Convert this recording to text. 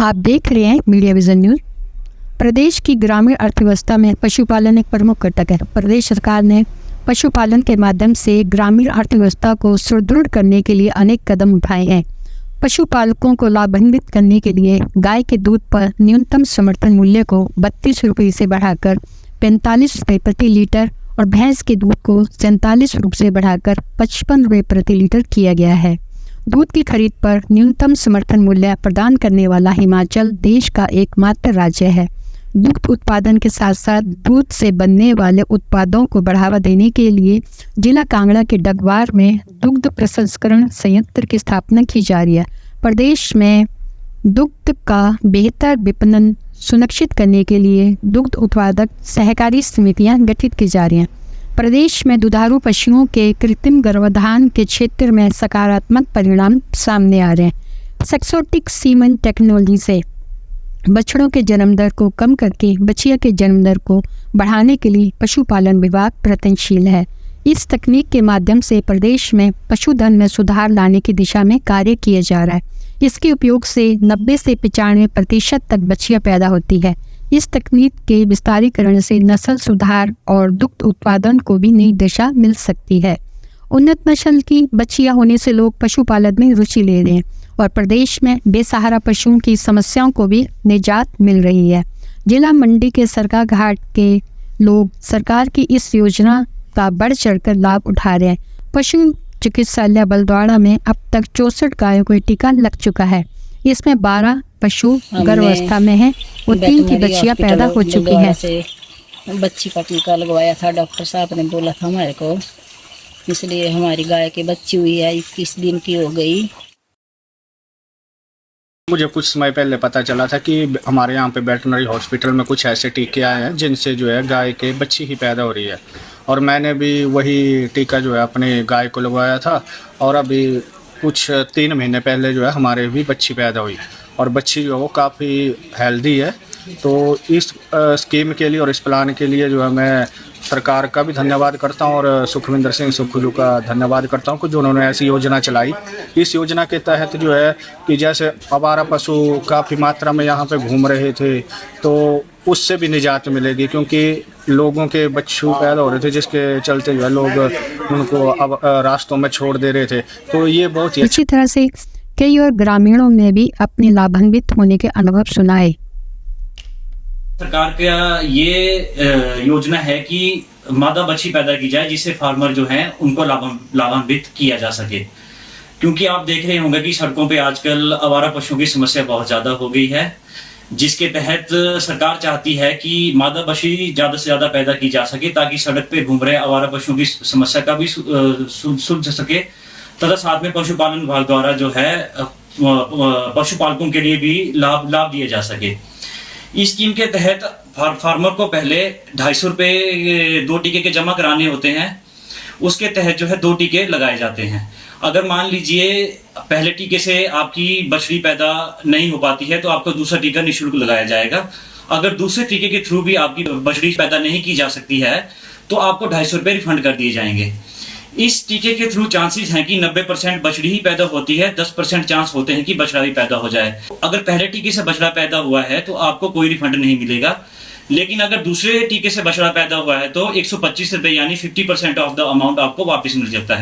आप देख रहे हैं मीडिया विजन न्यूज। प्रदेश की ग्रामीण अर्थव्यवस्था में पशुपालन एक प्रमुख घटक है। प्रदेश सरकार ने पशुपालन के माध्यम से ग्रामीण अर्थव्यवस्था को सुदृढ़ करने के लिए अनेक कदम उठाए हैं। पशुपालकों को लाभान्वित करने के लिए गाय के दूध पर न्यूनतम समर्थन मूल्य को 32 रुपये से बढ़ाकर 45 रुपये प्रति लीटर और भैंस के दूध को 47 रुपये से बढ़ाकर 55 रुपये प्रति लीटर किया गया है। दूध की खरीद पर न्यूनतम समर्थन मूल्य प्रदान करने वाला हिमाचल देश का एकमात्र राज्य है। दुग्ध उत्पादन के साथ साथ दूध से बनने वाले उत्पादों को बढ़ावा देने के लिए जिला कांगड़ा के डगवार में दुग्ध प्रसंस्करण संयंत्र की स्थापना की जा रही है। प्रदेश में दुग्ध का बेहतर विपणन सुनिश्चित करने के लिए दुग्ध उत्पादक सहकारी समितियां गठित की जा रही हैं। प्रदेश में दुधारू पशुओं के कृत्रिम गर्भाधान के क्षेत्र में सकारात्मक परिणाम सामने आ रहे हैं। सेक्सोटिक सीमन टेक्नोलॉजी से बछड़ों के जन्म दर को कम करके बछिया के जन्म दर को बढ़ाने के लिए पशुपालन विभाग प्रयत्नशील है। इस तकनीक के माध्यम से प्रदेश में पशुधन में सुधार लाने की दिशा में कार्य किया जा रहा है। इसके उपयोग से 90 से 95% तक बछिया पैदा होती है। इस तकनीक के विस्तारीकरण से नस्ल सुधार और दुग्ध उत्पादन को भी नई दिशा मिल सकती है। उन्नत नस्ल की बछिया होने से लोग पशुपालन में रुचि ले रहे हैं और प्रदेश में बेसहारा पशुओं की समस्याओं को भी निजात मिल रही है। जिला मंडी के सरका घाट के लोग सरकार की इस योजना का बढ़ चढ़कर लाभ उठा रहे हैं। पशु चिकित्सालय बलद्वाड़ा में अब तक 64 गायों को टीका लग चुका है। इसमें 12 पशु गर्भावस्था में है और 3 की बच्चियां पैदा हो चुकी हैं। बच्ची का टीका लगवाया था, डॉक्टर साहब ने बोला था हमारे को, इसलिए हमारी गाय की बच्ची हुई है, 21 दिन की हो गई। मुझे कुछ समय पहले पता चला था कि हमारे यहाँ पे वेटरनरी हॉस्पिटल में कुछ ऐसे टीके आए हैं जिनसे जो है गाय के बच्ची ही पैदा हो रही है, और मैंने भी वही टीका जो है अपने गाय को लगवाया था। और अभी कुछ 3 महीने पहले जो है हमारे भी बच्ची पैदा हुई और बच्ची जो है वो काफ़ी हेल्दी है। तो इस स्कीम के लिए और इस प्लान के लिए जो है मैं सरकार का भी धन्यवाद करता हूं और सुखविंदर सिंह सुक्खू का धन्यवाद करता हूं कि जो उन्होंने ऐसी योजना चलाई। इस योजना के तहत जो है कि जैसे आवारा पशु काफ़ी मात्रा में यहाँ पे घूम रहे थे, तो उससे भी निजात मिलेगी, क्योंकि लोगों के बच्चों पैदा हो रहे थे जिसके चलते जो है लोग उनको अब रास्तों में छोड़ दे रहे थे। तो ये बहुत ही अच्छी तरह से कई और ग्रामीणों ने भी अपने लाभान्वित होने के अनुभव सुनाए। सरकार का ये योजना है कि मादा बच्ची पैदा की जाए जिससे फार्मर जो हैं उनको लाभान्वित किया जा सके, क्योंकि आप देख रहे होंगे कि सड़कों पे आजकल आवारा पशुओं की समस्या बहुत ज्यादा हो गई है, जिसके तहत सरकार चाहती है कि मादा बच्ची ज्यादा से ज्यादा पैदा की जा सके ताकि सड़क पे घूम रहे आवारा पशुओं की समस्या का भी सुलझ सके, तथा साथ में पशुपालन विभाग द्वारा जो है पशुपालकों के लिए भी लाभ दिया जा सके। इस स्कीम के तहत फार्मर को पहले 250 रुपये 2 टीके के जमा कराने होते हैं। उसके तहत जो है 2 टीके लगाए जाते हैं। अगर मान लीजिए पहले टीके से आपकी बछड़ी पैदा नहीं हो पाती है तो आपको दूसरा टीका निःशुल्क लगाया जाएगा। अगर दूसरे टीके के थ्रू भी आपकी बछड़ी पैदा नहीं की जा सकती है तो आपको 250 रुपये रिफंड कर दिए जाएंगे। इस टीके के थ्रू चांसेस हैं कि 90% बछड़ी ही पैदा होती है, 10% चांस होते हैं कि बछड़ा भी पैदा हो जाए। अगर पहले टीके से बछड़ा पैदा हुआ है तो आपको कोई रिफंड नहीं मिलेगा, लेकिन अगर दूसरे टीके से बछड़ा पैदा हुआ है तो 125 रुपये यानी 50% ऑफ द अमाउंट आपको वापस मिल जाता है।